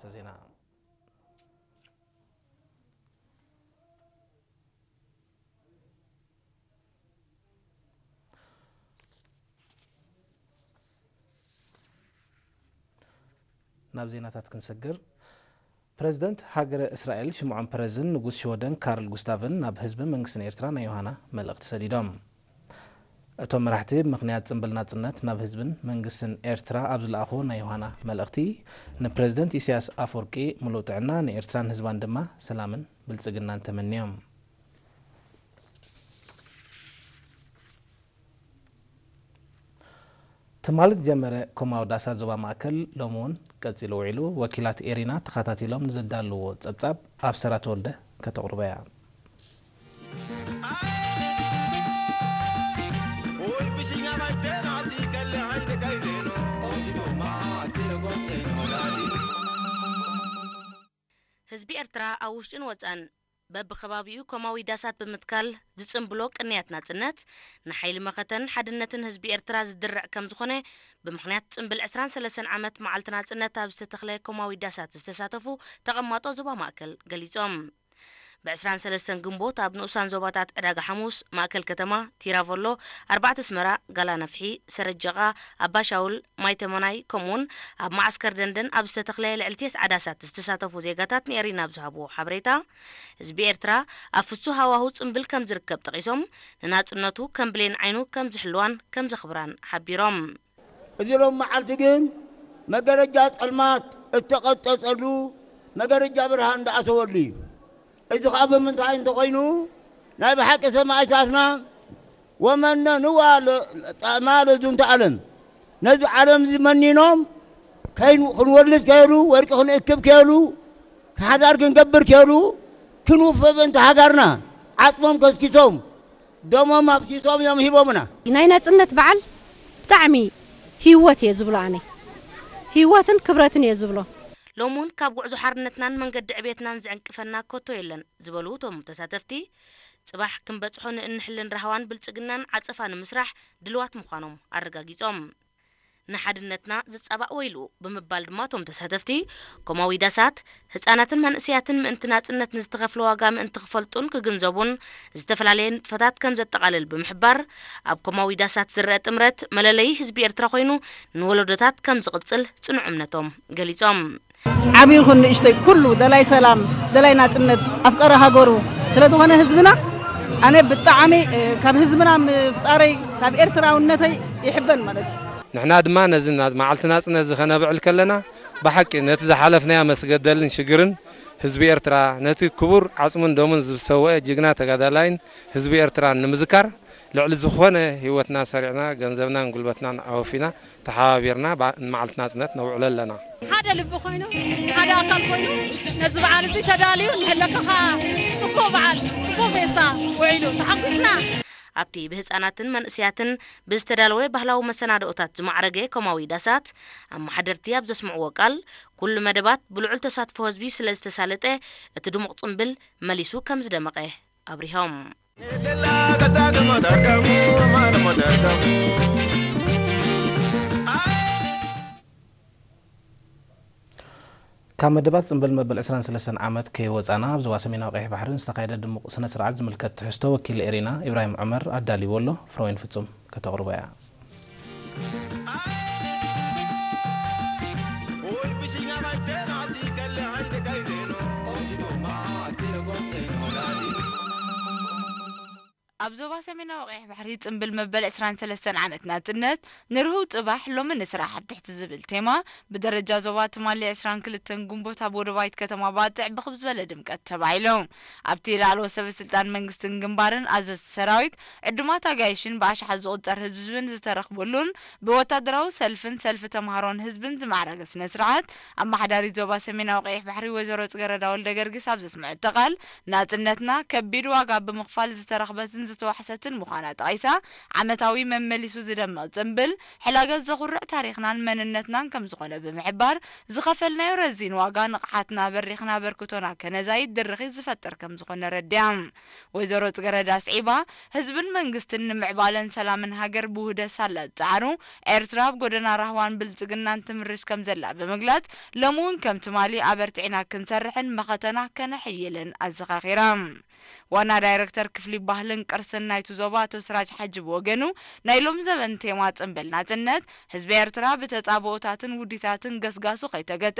زينا نابزيناتات كنسجر بريزيدنت هاجر إسرائيل شمعون بريزن نقوس شودن كارل غوستافن ناب حزب منغسن إيرترا نيوهانا ملقت سديدهم أتوم مرحتي بمقنيات زنبل ناتنت ناب حزبن منغسن إيرترا أبزل أخو نيوهانا ملقتي نبريزيدنت إسياس أفوركي ملوطعنا نإيرتران حزبان دما سلامن بلتسقنان تمنيهم تمالت جمرة كوماو داسات زوبا ماكل لومون قصيلو وعلو وكيلات إيرينا تخاتاتيلوم نزدالو تصبصاب أبصرات ولده كتقربيا حزب إرترا أوشتن وطن باب خبابيو كوماوي داسات بمتكال زصنبلوك انيات ناصنت نحيل مختن حدنتن حزب إرترا زدرع كم زخونه بمخنيات صنبل 23 عامت معلت ناصنت اب استتخله كوماوي داسات استساتفو تقمطو زوبا ماكل غليصوم ب23 جنبوت اب نوسان زوباتات عداغا حموس ماكل كتما تيرافولو 4 اسمرا غلا نفحي سرجغا اباشاول مايتمناي كومون اب معسكر دندن اب استتخله لعلتيس عداسات استساتفو زيغاتات نيرينا بزهبو حبريتا حزب إرترا أفسو هواهو صنبل كم زركب تقيسوم نناصنتو كم بلين عينو كم زحلوان كم زخبران حبيروم እዚሎም መዓልቲ ግን መገረጃ ጸልማት እተቀጠጸሉ መገረጃ ብርሃን እንዳኣተወሉ እዩ እዚ ከዓ ብምንታይ እንተኮይኑ ናይ ብሓቂ ሰማዕታትና ወመነ ንዋለ ጣማለ ዙንተ ዓለም ነዚ ዓለም ዝመኒኖም ክንወልድ ከይሉ ወርቂ ክንእክብ ከይሉ ሓዳር ክንገብር ከይሉ ክንውፈብ እንተ ሃገርና ዓጽሞም ከስኪቶም ደሞም ኣብሲቶም እዮም ሂቦምና ናይ ናጽነት በዓል ብጣዕሚ ህይወት እየ ዝብሎ ኣነ ህይወትን ክብረትን እየ ዝብሎ لومون كاب غعزو حرنتنان منقد عبيتنان زعنقفنا كوتو يلن زبلو توم تساتفتي صباح كنبصحون انحلن رهوان بلصقنان عصفان مسرح دلوات مخانوم ارغاغيصوم نحدنتنا زصبا ويلو بمبال دماتهم تساتفتي كوماوي داسات ህፃናትን መንእስያትን ምእንትናጽነት ንዝተኸፍለ ዋጋ ምእንትኽፈልጡን ክግንዘቡን ዝተፈላልየን ፈታት ከም ዘጠቃልል ብምሕባር ኣብ ኮማዊ ዳሳት ዝረአ ጥምረት መለለይ ህዝቢ ኤርትራ ኮይኑ ንወለዶታት ከም ዝቕጽል ጽኑዕ እምነቶም ገሊጾም ዓብይ ኹን ንእሽተይ ኩሉ ደላይ ሰላም ደላይ ናጽነት ኣፍቀረ ሃገሩ ስለዝኾነ ህዝብና ኣነ ብጣዕሚ ካብ ህዝብና ፍጣረይ ካብ ኤርትራውነተይ ይሕበን ማለት نحنا دما نزلنا معلت ناصنت زخنبعل كلنا بحق نت زحلفنا مسجدلن شجرن حزب إرترا نتي كبر عصمن دومن زسوى جيجنا تقادلاين حزب إرترا نمذكر لعل زخونه هيوتنا سريعنا جنزبنا نقلبتنا أوفينا تحابيرنا معلت ناصنت نوعل لنا هذا اللي بخوينه هذا أكل خوينه نزب على زي تداليو هلكها سكو بعل سكو بيسا وعيلو تحققنا أبتي بهزاناتن منسياتن بستدالوي بهلاو مسنادوتات زمعرقه كوماوي داسات أما حدرتياب زسمعو وقال كل مدبات بلعول تساتفو هزبي سلازتسالته اتدومق صنبل مليسو كمز دمقه أبريهم كم مدبات صنبل مبل 23 عامت كي وزانا بزوا سمينا وقيح بحرين استقايدة دمق سنة سرعة زملكت حستو وكيل إيرينا إبراهيم عمر أدالي والله فروين فتسوم كتغربايا أبزوبا سمينا وقيح بحري صنبل مبل 23 عامت ناتنت نرهو صباح لومن سراح تحت زبل تيما بدرجة زوات مالي 22 جنبوت ابو روايت كتما باطع بخبز بلد مقت تبعيلهم ابتي لالو سب سلطان منغستن جنبارن ازز سراويت عدما تاغايشن باش حز قطر حزبن زترخبلون بوتادراو سلف تمهارون حزبن زمعرغ سنه سرعات اما حداري زوبا سمينا وقيح بحري وزارة صغردا ولد غرغس ابز سمع تقال ناتنتنا كبير واغا بمخفال زترخبتن ዝተዋሕሰትን ምዃና ጠቂሳ ዓመታዊ መመሊሱ ዝደምቕ ጽምብል ሕላገት ዘኹርዕ ታሪኽናን መንነትናን ከም ዝኾነ ብምሕባር ዝኸፈልናዮ ረዚን ዋጋ ንቕሓትና በሪኽና በርክቶና ከነዛይድ ድርኺ ዝፈጥር ከም ዝኾነ ረድያ ወይዘሮ ጽገረዳ ስዒባ ህዝብን መንግስትን ንምዕባለን ሰላምን ሃገር ብውህደት ሳላት ጻዕሩ ኤርትራ ብጎደና ራህዋን ብልጽግናን ትምርሽ ከም ዘላ ብምግላጽ ለሙን ከም ትማሊ አበርቲዕና ክንሰርሕን መኸተና ከነሕይልን አዘኻኺራ ዋና ዳይሬክተር ክፍሊ ባህልን ቅርስን ናይቱ ዞባ አቶ ስራጅ ሐጅብ ወገኑ ናይሎም ዘመን ቴማ ጽምብል ናጽነት ህዝቢ ኤርትራ በተጻብኦታትን ውዲታትን ገስጋሱ ከይተገጠ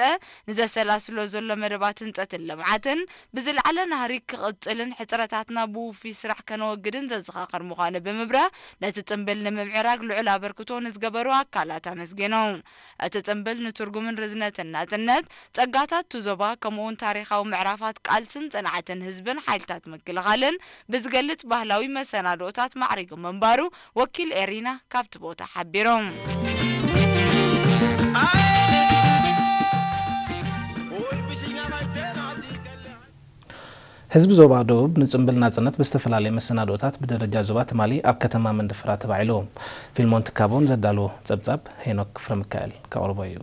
ንዘሰላስሎ ዘሎ መደባትን ጸትን ልምዓትን ብዝልዓለ ናህሪ ክቕጽልን ሕጽረታትና ብውፊ ስራሕ ከነወግድን ዘዘኻኽር ምዃኑ ብምብራ ነቲ ጽምብል ንምምዕራግ ልዑል አበርክቶ ንዝገበሩ አካላት አመስጊኖም እቲ ጽምብል ንትርጉምን ርዝነትን ናጽነት ጸጋታት ዞባ ከምኡውን ታሪኻዊ ምዕራፋት ቃልስን ጽንዓትን ህዝብን ሓይልታት መክልኻልን ብዝገልጽ ባህላዊ መሰናዶታት ማዕሪጉ መንባሩ ወኪል ኤሪና ካብቲ ቦታ ሓቢሮም ህዝብ ዞባ ደቡብ ንጽምብል ናጽነት በስተፈላለየ መሰናዶታት በደረጃ ዞባ ትማሊ ኣብ ከተማ መንደፍራ ተባዒሉ ፊልሞን ትካቦን ዘዳሉ ጸብጻብ ሄኖክ ፍረምካኤል ካኦርቦ እዩ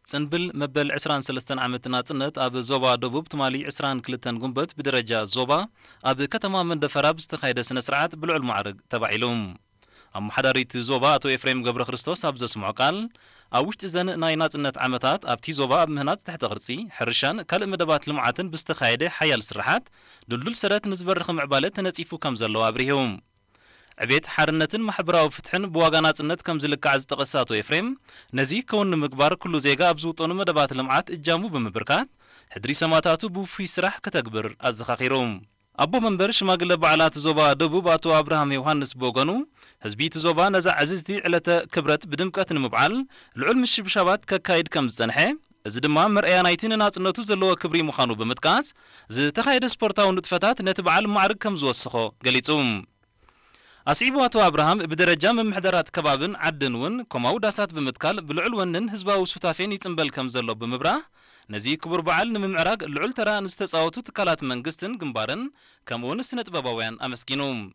ጽንብል መበል 23 ዓመት ናጽነት ኣብ ዞባ ደቡብ ትማሊ 22 ጉንበት በደረጃ ዞባ ኣብ ከተማ መንደፈራ ብዝተኻየደ ስነ ስርዓት ብልዑል ማዕረግ ተባዒሎም አምሐዳሪት ዞባ አቶ ኤፍሬም ገብረ ክርስቶስ ኣብ ዘስምዖ ቃል ኣብ ውሽጢ ዘን ናይ ናጽነት ዓመታት ኣብቲ ዞባ ኣብ ምህናጽ ትሕተ ቅርጺ ሕርሻን ካልእ መደባት ልምዓትን ብዝተኻየደ ሓያል ስራሓት ድልዱል ሰረት ንዝበርኽ ምዕባለ ተነጺፉ ከም ዘለዎ አብሪሆም عبيت حرنتن محبراو فتحن بواغا ناصنت كم زلكع زتقساتو ኤፍሬም ነዚ ከውን ምግባር ኩሉ ዜጋ ኣብዝውጦኑ መደባት ልምዓት እጃሙ በመብርካት ሕድሪ ሰማታቱ ብውፊ ስራሕ ከተግብር አዘኻኺሮም አቦ መንበር ሽማግለ በዓላት ዞባ ደቡብ አቶ አብርሃም ዮሐንስ ቦገኑ ህዝቢት ዞባ ነዛ ዓዝዝቲ ዕለተ ክብረት ብድምቀት ንምብዓል ልዑል ምሽብሻባት ከካይድ ከም ዝጸንሐ እዚ ድማ መርአያ ናይትን ናጽነቱ ዘለዎ ክብሪ ምዃኑ በመጥቃስ ዝተኻየደ ስፖርታዊ ንጥፈታት ነቲ በዓል ማዕርግ ከም ዝወስኾ ገሊጹም أصيب واتو أبراهام بدرجة من محدرات كبابن عدنون كماو داسات بمتكال بالعل ونن هزبا وسوتافين يتنبل كم زلو بمبراه نزي كبر بعل نمعراق العل ترى نستساوتو تكالات منقستن جنبارن كمون سنة باباوين أمسكينوم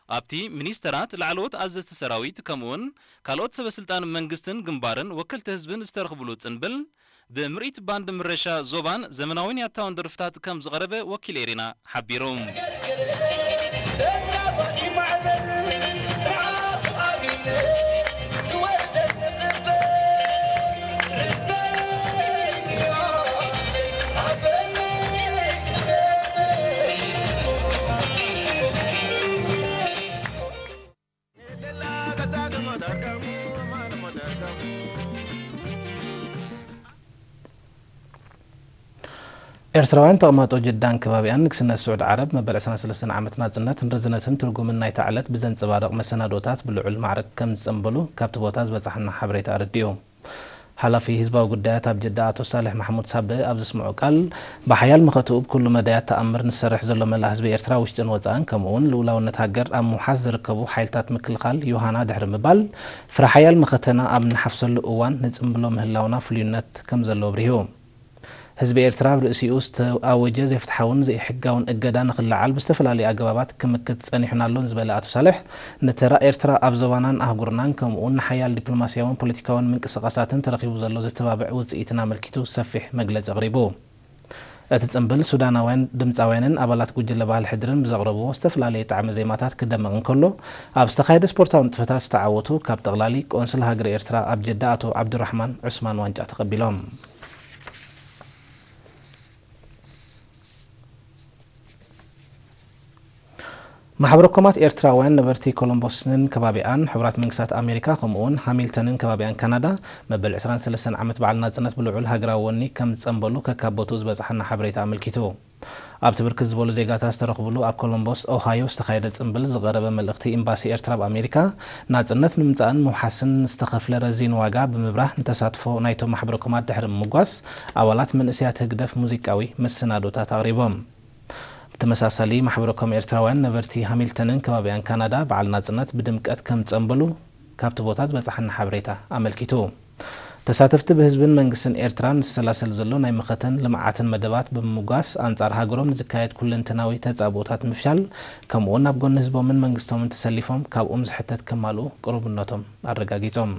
أبتي منيسترات العلوت عزت سراويت كمون كالوت سبسلطان منقستن جنبارن وكل تهزبن استرخبلو تنبل بمريت باند مرشا زوبان زمناوين ياتاون درفتات كم زغربة وكيليرينا حبيروم ኤርትራውያን ተቀማጦ ጀዳን ከባቢያን ንግስና ስዑድ ዓረብ መበል 23 ዓመት ናጽነት ንርዝነትን ትርጉምን ናይ ተዓለት ብዘንጸባረቕ መሰናዶታት ብልዑል ማዕረግ ከም ዝጽንበሉ ካብቲ ቦታ ዝበጻሕና ሓበሬታ ኣረድዩ ሓላፊ ህዝባዊ ጉዳያት ኣብ ጀዳ አቶ ሳልሕ ማሕሙድ ሳበ ኣብ ዝስምዑ ቃል ብሓያል መኸትኡ ብኩሉ መዳያት ተኣምር ንሰርሕ ዘሎ መላ ህዝቢ ኤርትራ ውሽጥን ወጻእን ከምኡውን ልኡላውነት ሃገር ኣብ ምውሓዝ ዝርከቡ ሓይልታት ምክልኻል ዮሃና ድሕሪ ምባል ፍረ ሓያል መኸተና ኣብ ንሓፍሰሉ እዋን ንጽንብሎ ምህላውና ፍሉይነት ከም ዘለዎ ብርሂቡ ህዝቢ ኤርትራ ብርእሲኡ ዝተኣወጀ ዘይፍትሓውን ዘይሕጋውን እገዳ ንኽልዓል ብዝተፈላለዩ ኣገባባት ክምክት ጸኒሕናሎን ዝበለ አቶ ሳልሕ ነተራ ኤርትራ ኣብ ዞባናን ኣህጉርናን ከምኡውን ንሓያል ዲፕሎማስያውን ፖለቲካውን ምንቅስቓሳትን ተረኺቡ ዘሎ ዝተባብዕ ውፅኢትን ኣመልኪቱ ሰፊሕ መግለፂ ኣቕሪቡ እቲ ጽምብል ሱዳናውያን ድምፃውያንን ኣባላት ጉጅለ ባህሊ ሕድርን ብዘቕረብዎ ዝተፈላለየ ጣዕሚ ዜማታት ክደምቕ እንከሎ ኣብ ዝተኻየደ ስፖርታዊ ንጥፈታት ዝተዓወቱ ካብ ጠቕላሊ ቆንስል ሃገር ኤርትራ ኣብ ጀዳ አቶ ዓብዱራሕማን ዑስማን ዋንጫ ተቐቢሎም ማሕበረኮማት ኤርትራውያን ነበርቲ ኮሎምቦስን ከባቢያን ሕብራት መንግስታት ኣሜሪካ ከምኡውን ሃሚልተንን ከባቢያን ካናዳ መበል 23 ዓመት በዓል ናጽነት ብልዑል ሃገራዊ ወኒ ከም ዝጸንበሉ ከካቦቱ ዝበጽሐና ሓበሬታ ኣመልኪቱ ኣብቲ ብርክት ዝበሉ ዜጋታት ዝተረኽብሉ ኣብ ኮሎምቦስ ኦሃዮ ዝተኻየደ ጽምብል ዝቐረበ መልእኽቲ ኤምባሲ ኤርትራ ብኣሜሪካ ናጽነት ንምምጻእን ምውሓስን ዝተኸፍለ ረዚን ዋጋ ብምብራህ ንተሳትፎ ናይቶም ማሕበረኮማት ድሕሪ ምጓስ ኣባላት መንእስያት ህግደፍ ሙዚቃዊ መሰናዶታት ኣቕሪቦም ተመሳሳሊ ማሕበረኮም ኤርትራውያን ነበርቲ ሃሚልተንን ከባቢያን ካናዳ በዓል ናጽነት ብድምቀት ከም ጸንበሉ ካብቲ ቦታ ዝበፅሐና ሓበሬታ ኣመልኪቱ ተሳተፍቲ ብህዝብን መንግስትን ኤርትራን ዝሰላሰል ዘሎ ናይ መኸተን ልምዓትን መደባት ብምጓስ አንጻር ሃገሮም ዝካየድ ኩለንተናዊ ተጻቦታት ምፍሻል ከምኡውን ናብ ጎኒ ህዝቦምን መንግስቶምን ተሰሊፎም ካብኦም ዝሕተት ከማልኡ ቅርብነቶም ኣረጋጊጾም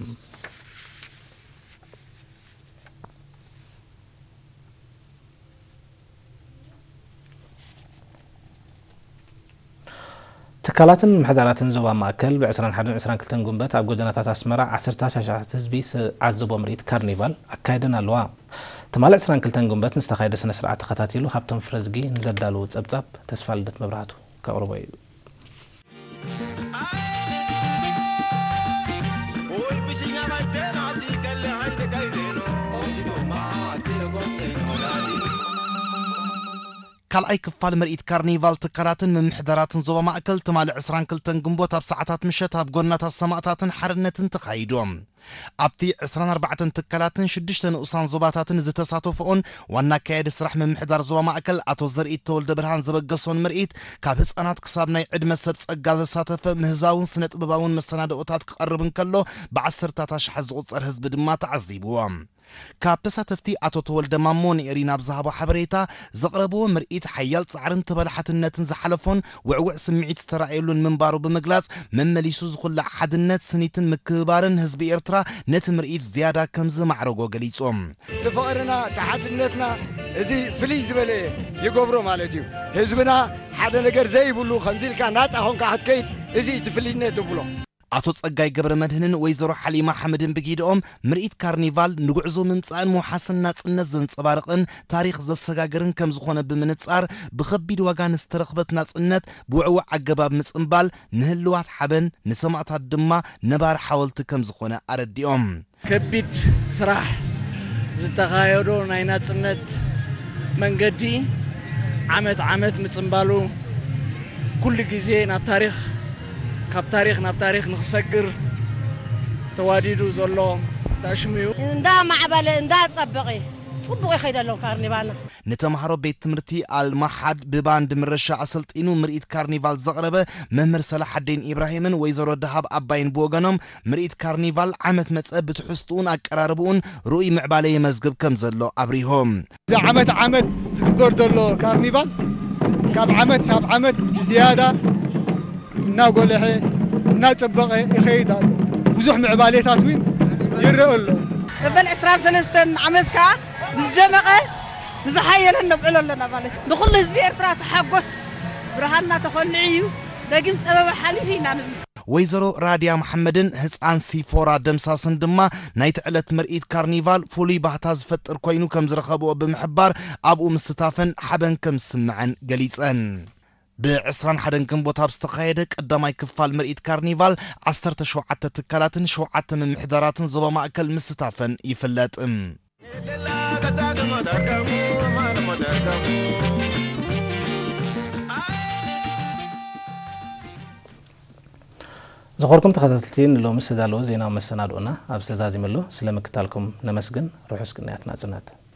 تكالاتن محدراتن زوبا ماكل بعسران حدن عسران كلتن قنبت عب قدناتات أسمرا عسرتا شاشات هزبي عزبو مريد كارنيفال أكايدن الوا تمال عسران كلتن قنبت نستخايد سنسرعة خطاتيلو حبتن فرزقي نزدالو تسبتاب تسفالدت مبراتو كأوروباي ካልኣይ ክፋል ምርኢት ካርኒቫል ትካላትን ምምሕዳራትን ዞባ ማእከል ትማል 22 ግንቦት ኣብ ሰዓታት ምሸት ኣብ ጎናታት ሰማዕታትን ሓርነትን ተኻይዶም ኣብቲ 24 ትካላትን 6 ንኡሳን ዞባታትን ዝተሳተፉን ዋና ካየዲ ስራሕ ምምሕዳር ዞባ ማእከል ኣቶ ዘርኢት ተወልደ ብርሃን ዘበገሶን ምርኢት ካብ ህፃናት ክሳብ ናይ ዕድመ ሰብ ጸጋ ዘሳተፈ ምህዛውን ስነ ጥበባውን መሰናዶታት ክቐርብን ከሎ ብዓሰርታት ኣሽሓት ዝቑጸር ህዝቢ ድማ ተዓዚብዎም ካብ ተሳተፍቲ ኣቶ ተወልደ ማሞን ኤሪና ብዛሃቦ ሓበሬታ ዘቕረብዎ ምርኢት ሓያል ጻዕርን ተበላሕትነትን ዝሓለፎን ውዕውዕ ስምዒት ዝተራእየሉን ምንባሩ ብምግላጽ መመሊሱ ዝኹላዕ ሓድነት ስኒትን ምክብባርን ህዝቢ ኤርትራ ነቲ ምርኢት ዝያዳ ከም ዝማዕረጎ ገሊጾም ተፈቕርና ተሓድነትና እዚ ፍልይ ዝበለ ይገብሮ ማለት እዩ ህዝብና ሓደ ነገር ዘይብሉ ከምዚልካ ናጻ ኾንካ ክትከይድ እዚ ትፍልይነት ይብሎ አቶ ጸጋይ ገብረ መድህንን ወይዘሮ ሓሊማ ሐመድን ብጊድኦም ምርኢት ካርኒቫል ንጉዕዞ ምምጻእን ሙሓስና ጽነት ዘንጸባርቕን ታሪኽ ዘሰጋገርን ከም ዝኾነ ብምንጻር ብኸቢድ ዋጋ ንዝተረኽበት ናጽነት ብውዕውዕ ኣገባብ ምጽምባል ንህልዋት ሓበን ንሰማዕታት ድማ ነባር ሓወልቲ ከም ዝኾነ ኣረዲኦም ከቢድ ስራሕ ዝተኻየዶ ናይ ናጽነት መንገዲ ዓመት ምጽምባሉ ኩሉ ግዜ ናብ ታሪኽ ካብ ታሪኽ ናብ ታሪኽ ንኽሰግር ተዋዲዱ ዘሎ ታሽሚዩ እንዳ ማዕበለ እንዳ ጸብቂ ጽቡቕ ይኸይደሎ ካርኒቫልና ንተምሃሮ ቤት ትምህርቲ አልማሓድ ብባንድ ምረሻ አሰልጢኑ ምርኢት ካርኒቫል ዘቕረበ መምህር ሰላሐዲን ኢብራሂምን ወይዘሮ ደሃብ አባይን ብወገኖም ምርኢት ካርኒቫል ዓመት መጸ ብትሕዝቱን አቀራርቡን ሩኡይ ምዕባለ የመዝግብ ከም ዘሎ አብሪሆም እዚ ዓመት ዝግበር ዘሎ ካርኒቫል ካብ ዓመት ናብ ዓመት ዝያዳ ናጎልሐ ናጽበቀ ይኸይድ ኣሎ ብዙሕ ምዕባለታት ውን ይረአ ኣሎ በል 23 ዓመትካ ብዝደመቀ ብዝሓየለ ነብዕሎ ኣለና ማለት ንኹሉ ህዝቢ ኤርትራ ተሓጎስ ብርሃንና ተኸልዕ እዩ ደግም ፀበበ ሓሊፍ ኢና ንብል ወይዘሮ ራዲያ መሐመድን ህፃን ሲፎራ ደምሳስን ድማ ናይቲ ዕለት ምርኢት ካርኒቫል ፍሉይ ባህታ ዝፈጥር ኮይኑ ከም ዝረኸብዎ ብምሕባር ኣብኡ ምስታፈን ሓበን ከም ዝስምዐን ገሊፀን ب21 ግንቦት ኣብ ዝተኻየደ ቀዳማይ ክፋል ምርኢት ካርኒቫል 17 ትካላትን 7 ምምሕዳራትን ዞባ ማእከል ምስታፈን ይፍለጥ زخوركم تخطلتين لو مسدالو زينا مسنادونا اب استزازيملو سلامكتالكم نمسجن روحسكن ياتنا صنات